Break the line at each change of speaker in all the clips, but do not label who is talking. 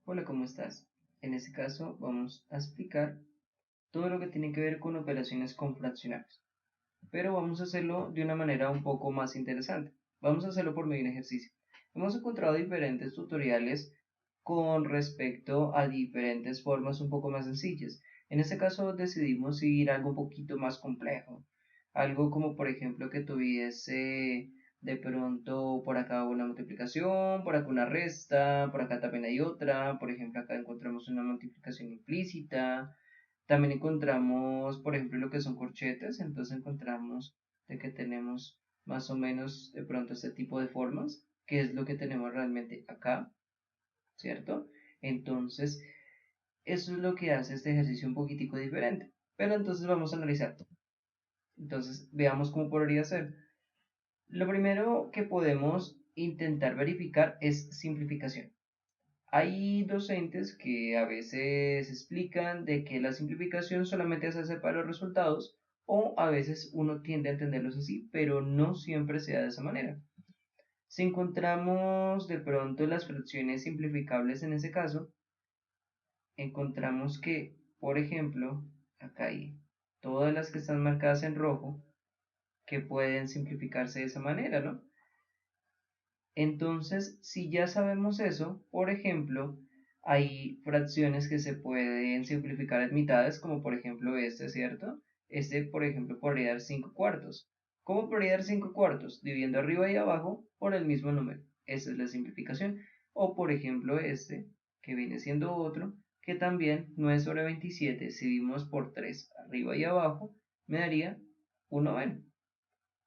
Hola, ¿cómo estás? En este caso vamos a explicar todo lo que tiene que ver con operaciones con fraccionarios, pero vamos a hacerlo de una manera un poco más interesante. Vamos a hacerlo por medio de un ejercicio. Hemos encontrado diferentes tutoriales con respecto a diferentes formas un poco más sencillas. En este caso decidimos ir algo un poquito más complejo, algo como por ejemplo que tuviese de pronto por acá una multiplicación, por acá una resta, por acá también hay otra, por ejemplo acá encontramos una multiplicación implícita, también encontramos por ejemplo lo que son corchetes, entonces encontramos de que tenemos más o menos de pronto este tipo de formas, que es lo que tenemos realmente acá, ¿cierto? Entonces, eso es lo que hace este ejercicio un poquitico diferente. Pero entonces vamos a analizar. Entonces, veamos cómo podría ser. Lo primero que podemos intentar verificar es simplificación. Hay docentes que a veces explican de que la simplificación solamente se hace para los resultados o a veces uno tiende a entenderlos así, pero no siempre se da de esa manera. Si encontramos de pronto las fracciones simplificables en ese caso, encontramos que, por ejemplo, acá hay todas las que están marcadas en rojo que pueden simplificarse de esa manera, ¿no? Entonces, si ya sabemos eso, por ejemplo, hay fracciones que se pueden simplificar en mitades, como por ejemplo este, ¿cierto? Este, por ejemplo, podría dar 5 cuartos. ¿Cómo podría dar 5 cuartos? Dividiendo arriba y abajo por el mismo número. Esa es la simplificación. O por ejemplo este, que viene siendo otro, que también 9 sobre 27, si dividimos por 3 arriba y abajo, me daría 1/n.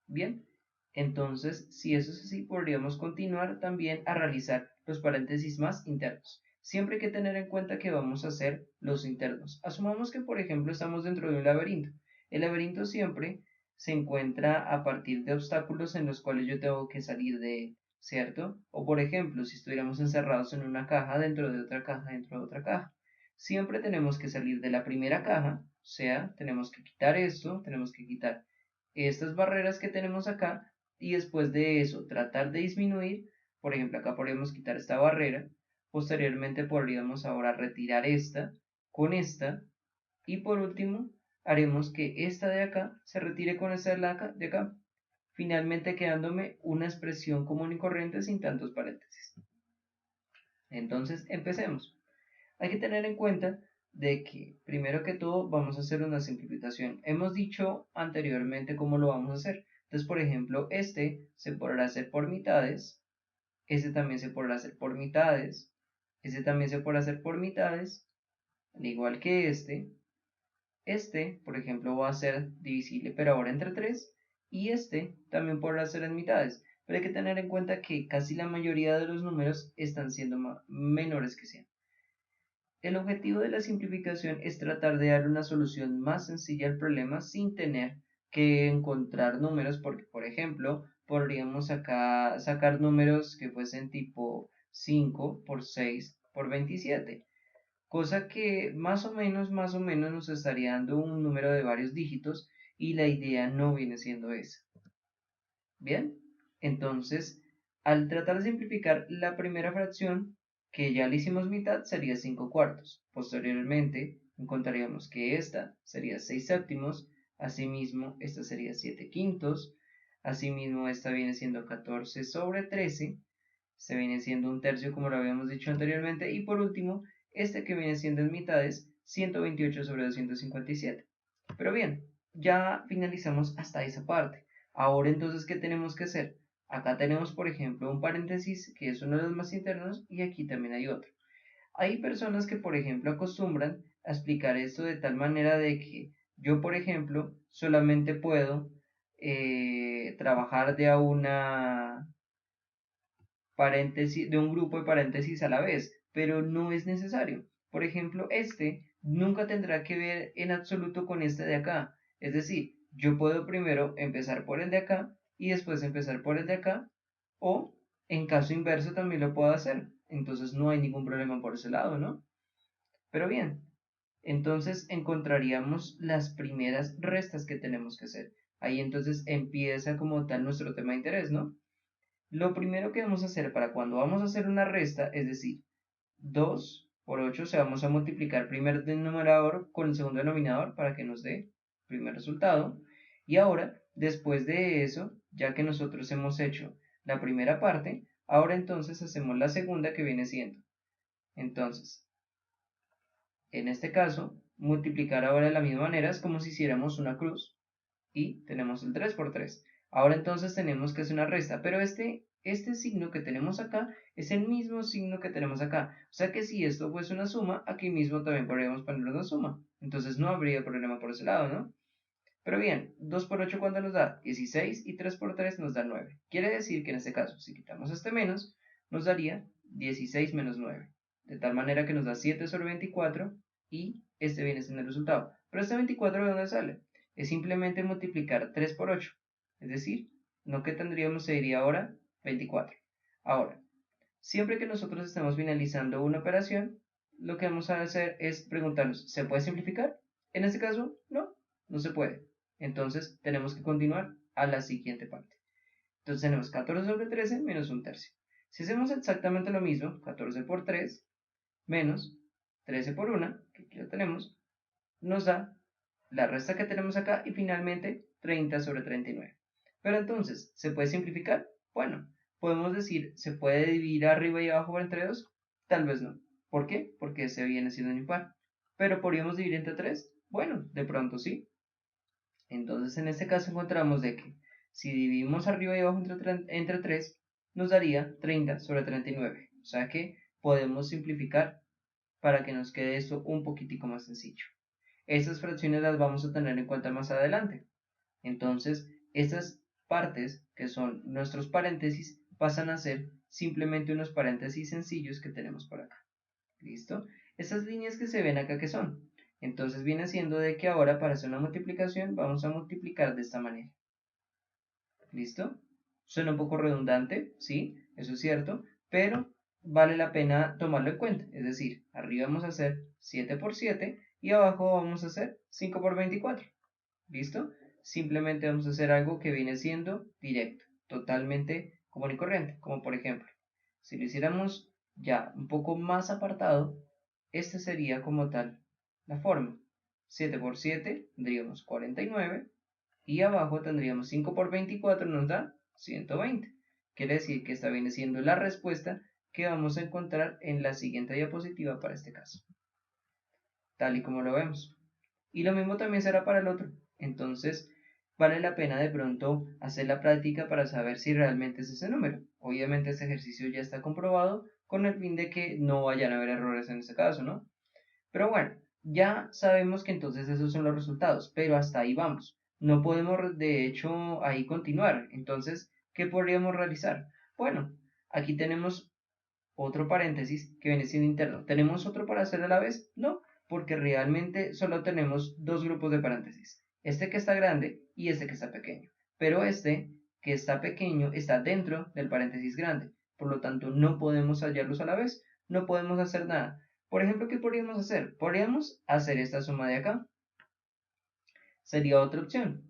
Bien, entonces, si eso es así, podríamos continuar también a realizar los paréntesis más internos. Siempre hay que tener en cuenta que vamos a hacer los internos. Asumamos que, por ejemplo, estamos dentro de un laberinto. El laberinto siempre se encuentra a partir de obstáculos en los cuales yo tengo que salir de él, ¿cierto? O, por ejemplo, si estuviéramos encerrados en una caja dentro de otra caja dentro de otra caja. Siempre tenemos que salir de la primera caja, o sea, tenemos que quitar esto, tenemos que quitar estas barreras que tenemos acá y después de eso tratar de disminuir, por ejemplo acá podríamos quitar esta barrera, posteriormente podríamos ahora retirar esta con esta y por último haremos que esta de acá se retire con esta de acá, finalmente quedándome una expresión común y corriente sin tantos paréntesis. Entonces empecemos. Hay que tener en cuenta de que primero que todo vamos a hacer una simplificación. Hemos dicho anteriormente cómo lo vamos a hacer. Entonces, por ejemplo, este se podrá hacer por mitades, este también se podrá hacer por mitades, este también se podrá hacer por mitades, al igual que este, por ejemplo, va a ser divisible pero ahora entre 3 y este también podrá ser en mitades. Pero hay que tener en cuenta que casi la mayoría de los números están siendo menores que 100. El objetivo de la simplificación es tratar de dar una solución más sencilla al problema sin tener que encontrar números, porque por ejemplo, podríamos acá sacar números que fuesen tipo 5 por 6 por 27, cosa que más o menos nos estaría dando un número de varios dígitos y la idea no viene siendo esa. Bien, entonces, al tratar de simplificar la primera fracción, que ya le hicimos mitad, sería 5 cuartos. Posteriormente, encontraríamos que esta sería 6 séptimos, asimismo, esta sería 7 quintos, asimismo, esta viene siendo 14 sobre 13, se viene siendo un tercio como lo habíamos dicho anteriormente, y por último, este que viene siendo en mitades, 128 sobre 257. Pero bien, ya finalizamos hasta esa parte. Ahora entonces, ¿qué tenemos que hacer? Acá tenemos, por ejemplo, un paréntesis que es uno de los más internos y aquí también hay otro. Hay personas que, por ejemplo, acostumbran a explicar esto de tal manera de que yo, por ejemplo, solamente puedo trabajar de a una paréntesis, de un grupo de paréntesis a la vez, pero no es necesario. Por ejemplo, este nunca tendrá que ver en absoluto con este de acá. Es decir, yo puedo primero empezar por el de acá y después empezar por el de acá, o en caso inverso también lo puedo hacer. Entonces no hay ningún problema por ese lado, ¿no? Pero bien, entonces encontraríamos las primeras restas que tenemos que hacer. Ahí entonces empieza como tal nuestro tema de interés, ¿no? Lo primero que vamos a hacer para cuando vamos a hacer una resta, es decir, 2 por 8, o sea, vamos a multiplicar primer denominador con el segundo denominador para que nos dé primer resultado. Y ahora, después de eso, ya que nosotros hemos hecho la primera parte, ahora entonces hacemos la segunda que viene siendo. Entonces, en este caso, multiplicar ahora de la misma manera es como si hiciéramos una cruz y tenemos el 3 por 3. Ahora entonces tenemos que hacer una resta, pero este signo que tenemos acá es el mismo signo que tenemos acá. O sea que si esto fuese una suma, aquí mismo también podríamos poner una suma. Entonces no habría problema por ese lado, ¿no? Pero bien, 2 por 8 ¿cuánto nos da? 16 y 3 por 3 nos da 9. Quiere decir que en este caso, si quitamos este menos, nos daría 16 menos 9. De tal manera que nos da 7 sobre 24 y este viene siendo el resultado. Pero este 24 ¿de dónde sale? Es simplemente multiplicar 3 por 8. Es decir, no que tendríamos sería ahora 24. Ahora, siempre que nosotros estemos finalizando una operación, lo que vamos a hacer es preguntarnos, ¿se puede simplificar? En este caso, no, no se puede. Entonces tenemos que continuar a la siguiente parte. Entonces tenemos 14 sobre 13 menos un tercio. Si hacemos exactamente lo mismo, 14 por 3 menos 13 por 1, que aquí lo tenemos, nos da la resta que tenemos acá y finalmente 30 sobre 39. Pero entonces, ¿se puede simplificar? Bueno, podemos decir, ¿se puede dividir arriba y abajo entre 2? Tal vez no. ¿Por qué? Porque ese viene siendo un impar. ¿Pero podríamos dividir entre 3? Bueno, de pronto sí. Entonces, en este caso encontramos de que si dividimos arriba y abajo entre 3, nos daría 30 sobre 39. O sea que podemos simplificar para que nos quede esto un poquitico más sencillo. Estas fracciones las vamos a tener en cuenta más adelante. Entonces, estas partes, que son nuestros paréntesis, pasan a ser simplemente unos paréntesis sencillos que tenemos por acá. ¿Listo? Estas líneas que se ven acá, ¿qué son? Entonces viene siendo de que ahora para hacer una multiplicación vamos a multiplicar de esta manera. ¿Listo? Suena un poco redundante, sí, eso es cierto, pero vale la pena tomarlo en cuenta. Es decir, arriba vamos a hacer 7 por 7 y abajo vamos a hacer 5 por 24. ¿Listo? Simplemente vamos a hacer algo que viene siendo directo, totalmente común y corriente. Como por ejemplo, si lo hiciéramos ya un poco más apartado, este sería como tal la forma. 7 por 7 tendríamos 49 y abajo tendríamos 5 por 24 nos da 120. Quiere decir que esta viene siendo la respuesta que vamos a encontrar en la siguiente diapositiva para este caso, tal y como lo vemos. Y lo mismo también será para el otro. Entonces, vale la pena de pronto hacer la práctica para saber si realmente es ese número. Obviamente este ejercicio ya está comprobado con el fin de que no vayan a haber errores en este caso, ¿no? Pero bueno, ya sabemos que entonces esos son los resultados, pero hasta ahí vamos. No podemos de hecho ahí continuar. Entonces, ¿qué podríamos realizar? Bueno, aquí tenemos otro paréntesis que viene siendo interno. ¿Tenemos otro para hacer a la vez? No, porque realmente solo tenemos dos grupos de paréntesis. Este que está grande y este que está pequeño. Pero este que está pequeño está dentro del paréntesis grande. Por lo tanto, no podemos hallarlos a la vez. No podemos hacer nada. Por ejemplo, ¿qué podríamos hacer? Podríamos hacer esta suma de acá. Sería otra opción.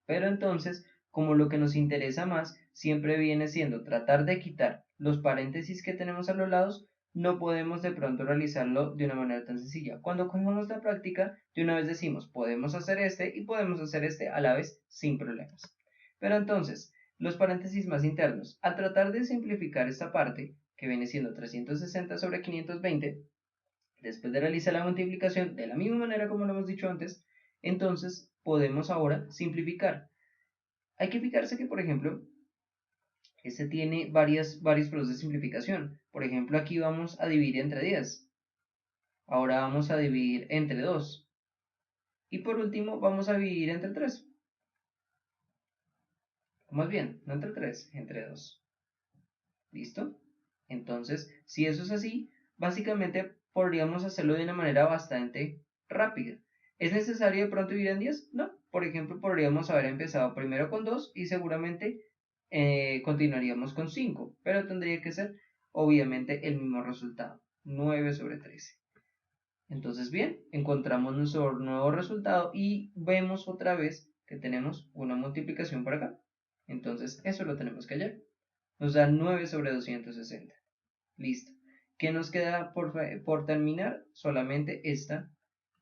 Pero entonces, como lo que nos interesa más siempre viene siendo tratar de quitar los paréntesis que tenemos a los lados, no podemos de pronto realizarlo de una manera tan sencilla. Cuando cogemos la práctica, de una vez decimos, podemos hacer este y podemos hacer este a la vez sin problemas. Pero entonces, los paréntesis más internos, al tratar de simplificar esta parte, que viene siendo 360 sobre 520, después de realizar la multiplicación de la misma manera como lo hemos dicho antes, entonces podemos ahora simplificar. Hay que fijarse que, por ejemplo, este tiene varios procesos de simplificación. Por ejemplo, aquí vamos a dividir entre 10. Ahora vamos a dividir entre 2. Y por último, vamos a dividir entre 3. Más bien, no entre 3, entre 2. ¿Listo? Entonces, si eso es así, básicamente podríamos hacerlo de una manera bastante rápida. ¿Es necesario de pronto dividir en 10? No. Por ejemplo, podríamos haber empezado primero con 2 y seguramente continuaríamos con 5, pero tendría que ser obviamente el mismo resultado, 9 sobre 13. Entonces, bien, encontramos nuestro nuevo resultado y vemos otra vez que tenemos una multiplicación por acá. Entonces, eso lo tenemos que hallar. Nos da 9 sobre 260. Listo. ¿Qué nos queda por terminar? Solamente esta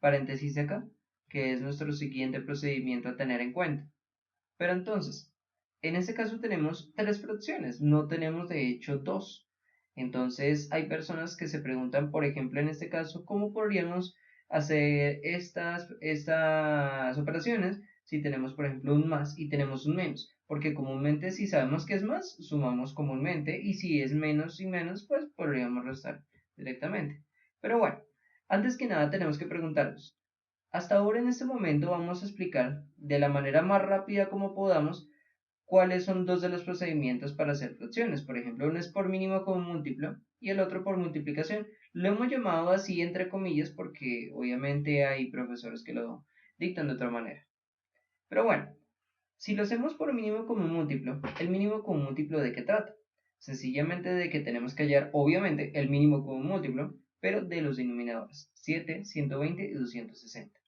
paréntesis de acá, que es nuestro siguiente procedimiento a tener en cuenta. Pero entonces, en este caso tenemos tres fracciones, no tenemos de hecho dos. Entonces hay personas que se preguntan, por ejemplo, en este caso, ¿cómo podríamos hacer estas operaciones si tenemos, por ejemplo, un más y tenemos un menos? Porque comúnmente si sabemos que es más, sumamos comúnmente y si es menos y menos, pues podríamos restar directamente. Pero bueno, antes que nada tenemos que preguntarnos, hasta ahora en este momento vamos a explicar de la manera más rápida como podamos cuáles son dos de los procedimientos para hacer fracciones. Por ejemplo, uno es por mínimo común múltiplo y el otro por multiplicación. Lo hemos llamado así entre comillas porque obviamente hay profesores que lo dictan de otra manera. Pero bueno, si lo hacemos por mínimo común múltiplo, ¿el mínimo común múltiplo de qué trata? Sencillamente de que tenemos que hallar, obviamente, el mínimo común múltiplo, pero de los denominadores, 7, 120 y 260.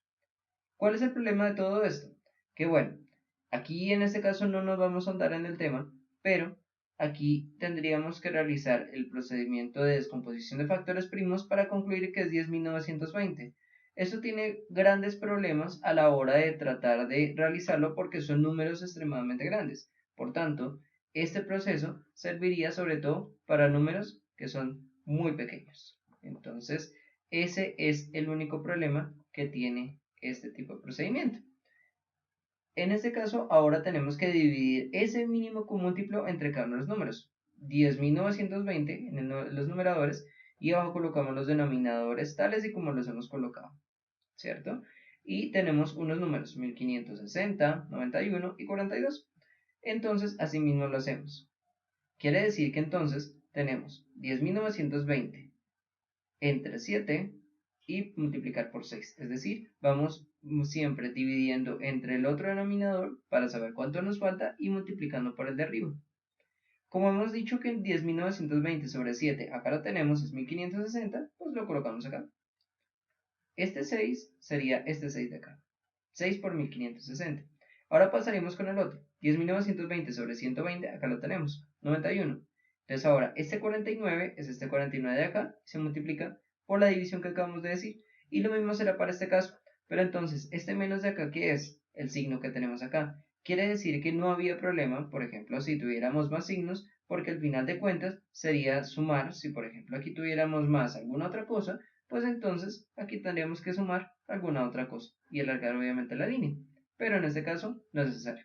¿Cuál es el problema de todo esto? Que bueno, aquí en este caso no nos vamos a andar en el tema, pero aquí tendríamos que realizar el procedimiento de descomposición de factores primos para concluir que es 10.920. Esto tiene grandes problemas a la hora de tratar de realizarlo porque son números extremadamente grandes. Por tanto, este proceso serviría sobre todo para números que son muy pequeños. Entonces, ese es el único problema que tiene este tipo de procedimiento. En este caso, ahora tenemos que dividir ese mínimo común múltiplo entre cada uno de los números. 10.920 en los numeradores y abajo colocamos los denominadores tales y como los hemos colocado, ¿cierto? Y tenemos unos números, 1560, 91 y 42. Entonces, así mismo lo hacemos. Quiere decir que entonces tenemos 10.920 entre 7 y multiplicar por 6. Es decir, vamos siempre dividiendo entre el otro denominador para saber cuánto nos falta y multiplicando por el de arriba. Como hemos dicho que 10.920 sobre 7 acá lo tenemos, es 1560, pues lo colocamos acá. Este 6 sería este 6 de acá. 6 por 1560. Ahora pasaremos con el otro. 10.920 sobre 120, acá lo tenemos. 91. Entonces ahora este 49 es este 49 de acá. Se multiplica por la división que acabamos de decir. Y lo mismo será para este caso. Pero entonces, este menos de acá, ¿qué es? El signo que tenemos acá. Quiere decir que no había problema, por ejemplo, si tuviéramos más signos, porque al final de cuentas sería sumar. Si por ejemplo aquí tuviéramos más alguna otra cosa, pues entonces aquí tendríamos que sumar alguna otra cosa y alargar obviamente la línea, pero en este caso no es necesario.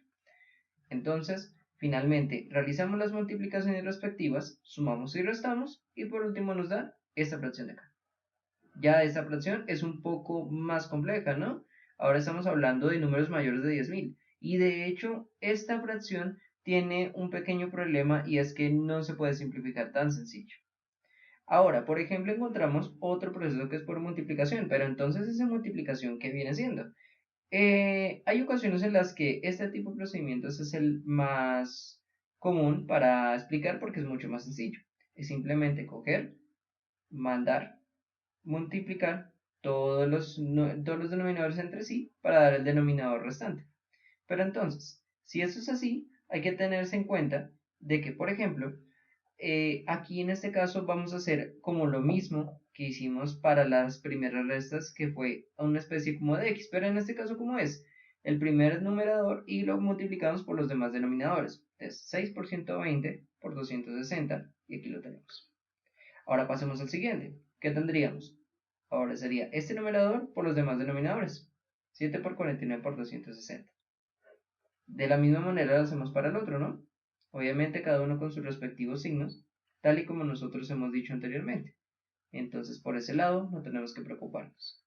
Entonces, finalmente realizamos las multiplicaciones respectivas, sumamos y restamos y por último nos da esta fracción de acá. Ya esta fracción es un poco más compleja, ¿no? Ahora estamos hablando de números mayores de 10.000 y de hecho esta fracción tiene un pequeño problema y es que no se puede simplificar tan sencillo. Ahora, por ejemplo, encontramos otro proceso que es por multiplicación, pero entonces esa multiplicación, ¿qué viene siendo? Hay ocasiones en las que este tipo de procedimientos es el más común para explicar porque es mucho más sencillo. Es simplemente coger, mandar, multiplicar todos los denominadores entre sí para dar el denominador restante. Pero entonces, si eso es así, hay que tenerse en cuenta de que, por ejemplo, aquí en este caso vamos a hacer como lo mismo que hicimos para las primeras restas, que fue una especie como de x, pero en este caso como es el primer numerador y lo multiplicamos por los demás denominadores. Entonces 6 por 120 por 260 y aquí lo tenemos. Ahora pasemos al siguiente. ¿Qué tendríamos? Ahora sería este numerador por los demás denominadores. 7 por 49 por 260. De la misma manera lo hacemos para el otro, ¿no? Obviamente cada uno con sus respectivos signos, tal y como nosotros hemos dicho anteriormente. Entonces por ese lado no tenemos que preocuparnos.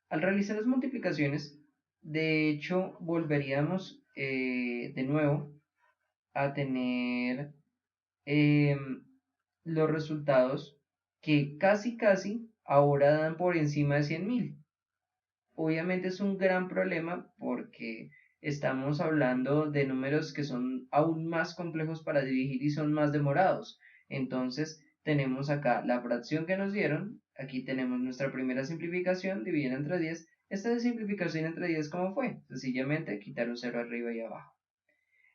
Al realizar las multiplicaciones, de hecho volveríamos de nuevo a tener eh, los resultados que casi ahora dan por encima de 100.000. Obviamente es un gran problema porque estamos hablando de números que son aún más complejos para dividir y son más demorados. Entonces tenemos acá la fracción que nos dieron, aquí tenemos nuestra primera simplificación dividida entre 10. Esta simplificación entre 10, ¿cómo fue? Sencillamente quitar un 0 arriba y abajo.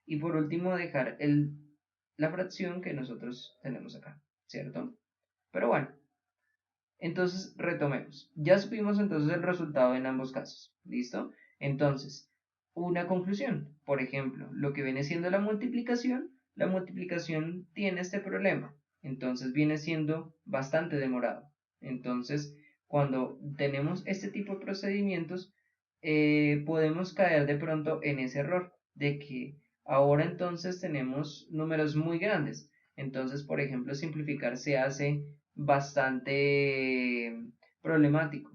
Y por último dejar la fracción que nosotros tenemos acá, ¿cierto? Pero bueno, Entonces, retomemos. Ya supimos entonces el resultado en ambos casos. ¿Listo? Entonces, una conclusión. Por ejemplo, lo que viene siendo la multiplicación tiene este problema. Entonces, viene siendo bastante demorado. Entonces, cuando tenemos este tipo de procedimientos, podemos caer de pronto en ese error de que ahora entonces tenemos números muy grandes. Entonces, por ejemplo, simplificar se hace bastante problemático.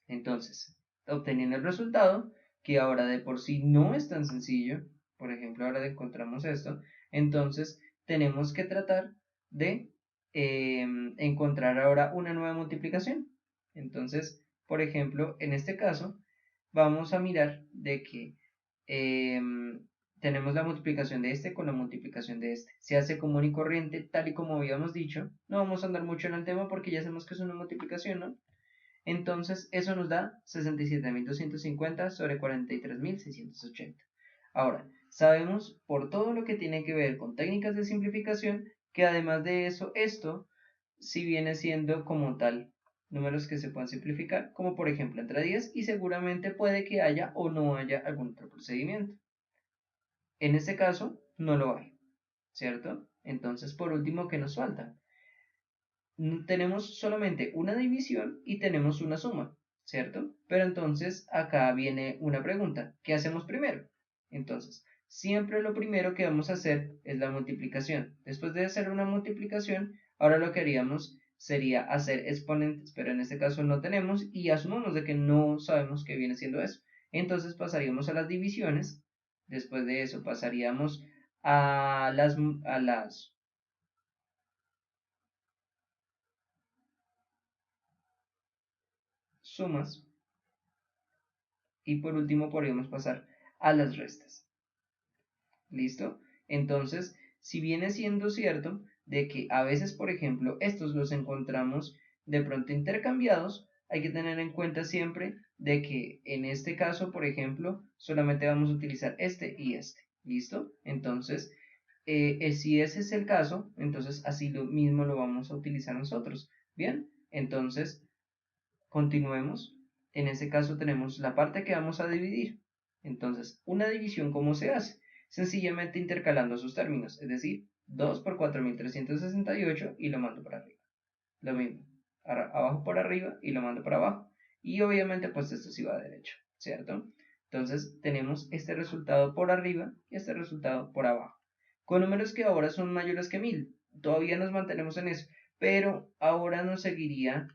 Entonces, obteniendo el resultado, que ahora de por sí no es tan sencillo, por ejemplo, ahora encontramos esto, entonces tenemos que tratar de encontrar ahora una nueva multiplicación. Entonces, por ejemplo, en este caso, vamos a mirar de que tenemos la multiplicación de este con la multiplicación de este. Se hace común y corriente, tal y como habíamos dicho. No vamos a andar mucho en el tema porque ya sabemos que es una multiplicación, ¿no? Entonces, eso nos da 67.250 sobre 43.680. Ahora, sabemos por todo lo que tiene que ver con técnicas de simplificación que además de eso, esto si viene siendo como tal números que se puedan simplificar, como por ejemplo entre 10 y seguramente puede que haya o no haya algún otro procedimiento. En este caso, no lo hay, ¿cierto? Entonces, por último, ¿qué nos falta? Tenemos solamente una división y tenemos una suma, ¿cierto? Pero entonces acá viene una pregunta, ¿qué hacemos primero? Entonces, siempre lo primero que vamos a hacer es la multiplicación. Después de hacer una multiplicación, ahora lo que haríamos sería hacer exponentes, pero en este caso no tenemos y asumamos de que no sabemos qué viene siendo eso. Entonces pasaríamos a las divisiones, después de eso pasaríamos a las sumas y por último podríamos pasar a las restas. ¿Listo? Entonces, si viene siendo cierto de que a veces, por ejemplo, estos los encontramos de pronto intercambiados, hay que tener en cuenta siempre de que en este caso, por ejemplo, solamente vamos a utilizar este y este. ¿Listo? Entonces, si ese es el caso, entonces así lo mismo lo vamos a utilizar nosotros. Bien, entonces continuemos. En este caso tenemos la parte que vamos a dividir. Entonces, una división, ¿cómo se hace? Sencillamente intercalando sus términos, es decir, 2 por 4.368 y lo mando para arriba. Lo mismo, abajo por arriba y lo mando para abajo. Y obviamente pues esto sí va a derecho, ¿cierto? Entonces tenemos este resultado por arriba y este resultado por abajo. Con números que ahora son mayores que 1000. Todavía nos mantenemos en eso, pero ahora nos seguiría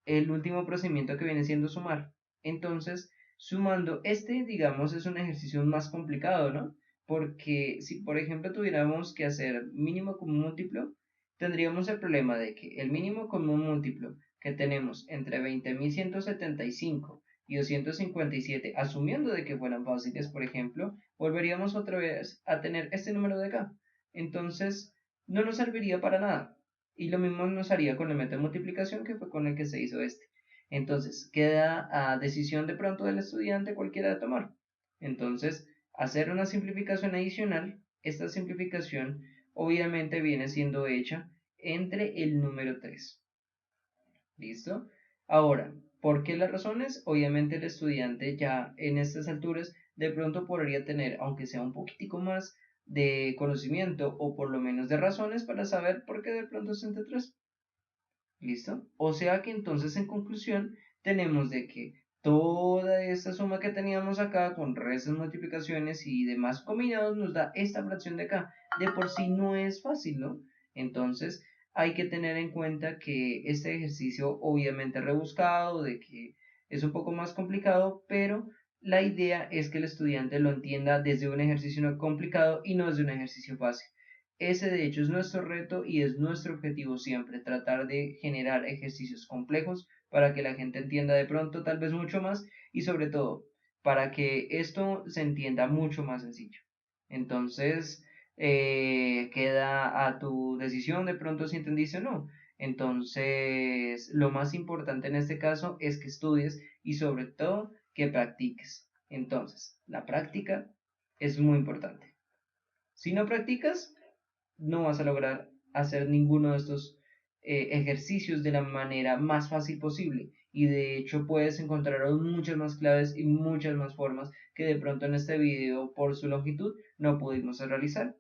el último procedimiento que viene siendo sumar. Entonces, sumando, este, digamos, es un ejercicio más complicado, ¿no? Porque si, por ejemplo, tuviéramos que hacer mínimo común múltiplo, tendríamos el problema de que el mínimo común múltiplo que tenemos entre 20.175 y 257, asumiendo de que fueran fáciles, por ejemplo, volveríamos otra vez a tener este número de acá. Entonces, no nos serviría para nada. Y lo mismo nos haría con el método de multiplicación que fue con el que se hizo este. Entonces, queda a decisión de pronto del estudiante cualquiera de tomar. Entonces, hacer una simplificación adicional, esta simplificación obviamente viene siendo hecha entre el número 3. ¿Listo? Ahora, ¿por qué las razones? Obviamente el estudiante ya en estas alturas de pronto podría tener, aunque sea un poquitico más de conocimiento o por lo menos de razones para saber por qué de pronto es entre 3. ¿Listo? O sea que entonces en conclusión tenemos de que toda esta suma que teníamos acá con restas, multiplicaciones y demás combinados nos da esta fracción de acá. De por sí no es fácil, ¿no? Entonces hay que tener en cuenta que este ejercicio obviamente rebuscado, de que es un poco más complicado, pero la idea es que el estudiante lo entienda desde un ejercicio no complicado y no desde un ejercicio fácil. Ese de hecho es nuestro reto y es nuestro objetivo siempre, tratar de generar ejercicios complejos para que la gente entienda de pronto tal vez mucho más y sobre todo para que esto se entienda mucho más sencillo. Entonces, queda a tu decisión de pronto si entendiste o no. Entonces, lo más importante en este caso es que estudies y sobre todo que practiques. Entonces, la práctica es muy importante. Si no practicas, no vas a lograr hacer ninguno de estos ejercicios de la manera más fácil posible. Y de hecho puedes encontrar aún muchas más claves y muchas más formas que de pronto en este video por su longitud no pudimos realizar.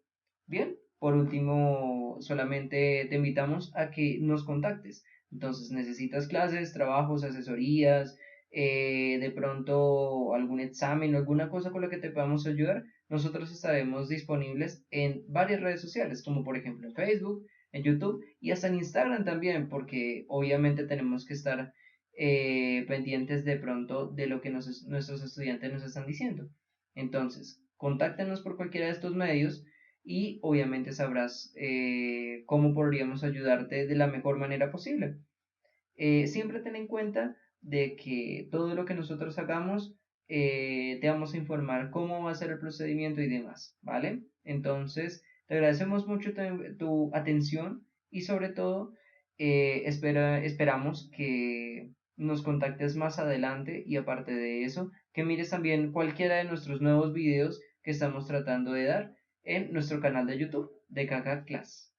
Bien, por último, solamente te invitamos a que nos contactes. Entonces, necesitas clases, trabajos, asesorías, de pronto algún examen o alguna cosa con la que te podamos ayudar. Nosotros estaremos disponibles en varias redes sociales, como por ejemplo en Facebook, en YouTube y hasta en Instagram también, porque obviamente tenemos que estar pendientes de pronto de lo que nuestros estudiantes nos están diciendo. Entonces, contáctanos por cualquiera de estos medios y obviamente sabrás cómo podríamos ayudarte de la mejor manera posible. Siempre ten en cuenta de que todo lo que nosotros hagamos te vamos a informar cómo va a ser el procedimiento y demás, ¿vale? Entonces, te agradecemos mucho tu atención y sobre todo esperamos que nos contactes más adelante y aparte de eso, que mires también cualquiera de nuestros nuevos videos que estamos tratando de dar en nuestro canal de YouTube de Kaka Class.